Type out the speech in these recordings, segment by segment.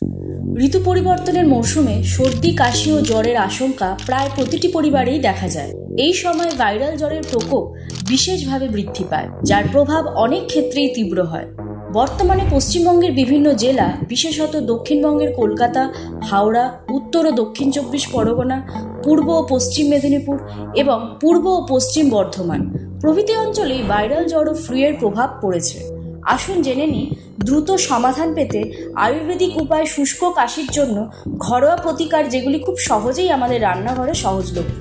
ঋতু পরিবর্তনের মৌসুমে সর্দি, কাশি ও জ্বরের আশঙ্কা প্রায় প্রতিটি পরিবারেই দেখা যায়। এই সময় ভাইরাল জ্বরের প্রকোপ বিশেষভাবে বৃদ্ধি পায়, যার প্রভাব অনেক ক্ষেত্রেই তীব্র হয়। বর্তমানে পশ্চিমবঙ্গের বিভিন্ন জেলা, বিশেষত দক্ষিণবঙ্গের কলকাতা, হাওড়া, উত্তর ও দক্ষিণ 24 পরগনা, পূর্ব ও পশ্চিম মেদিনীপুর এবং পূর্ব ও পশ্চিম বর্ধমান প্রভৃতি অঞ্চলেই ভাইরাল জ্বর ও ফ্লুয়ের প্রভাব পড়েছে। আসুন জেনে নিই দ্রুত সমাধান পেতে আয়ুর্বেদিক উপায় শুষ্ক কাশির জন্য ঘরোয়া প্রতিকার, যেগুলি খুব সহজেই আমাদের রান্নাঘরে সহজলভ্য।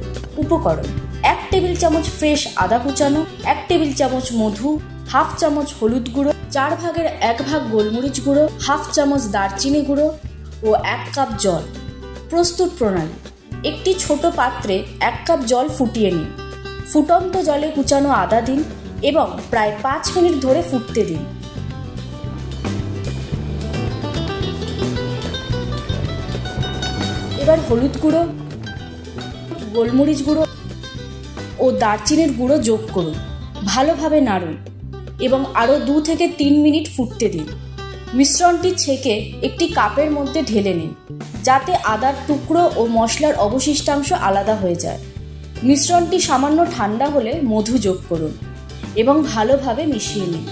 উপকরণ: 1 টেবিল চামচ ফ্রেশ আদা কুচানো, 1 টেবিল চামচ মধু, 1/2 চামচ হলুদ গুঁড়ো, 4 ভাগের 1 ভাগ গোলমরিচ গুঁড়ো, 1/2 চামচ দারচিনি গুঁড়ো ও 1 কাপ জল। প্রস্তুত প্রণালী: একটি ছোট পাত্রে 1 কাপ জল ফুটিয়ে নিন। ফুটন্ত জলে কুচানো আদা দিন এবং প্রায় 5 মিনিট ধরে ফুটতে দিন। এবার হলুদ গুঁড়ো, গোলমরিচ গুঁড়ো ও দারচিনির গুঁড়ো যোগ করুন। ভালোভাবে নাড়ুন এবং আরও 2 থেকে 3 মিনিট ফুটতে দিন। মিশ্রণটি ছেঁকে একটি কাপের মধ্যে ঢেলে নিন, যাতে আদার টুকরো ও মশলার অবশিষ্টাংশ আলাদা হয়ে যায়। মিশ্রণটি সামান্য ঠান্ডা হলে মধু যোগ করুন এবং ভালোভাবে মিশিয়ে নিন।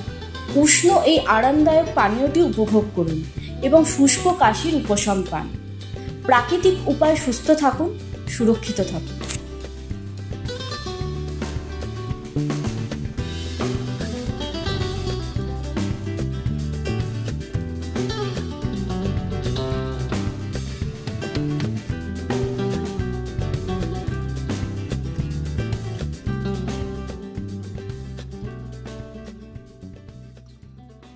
উষ্ণ এই আরামদায়ক পানীয়টি উপভোগ করুন এবং শুষ্ক কাশির উপশম পান। প্রাকৃতিক উপায়ে সুস্থ থাকুন, সুরক্ষিত থাকুন।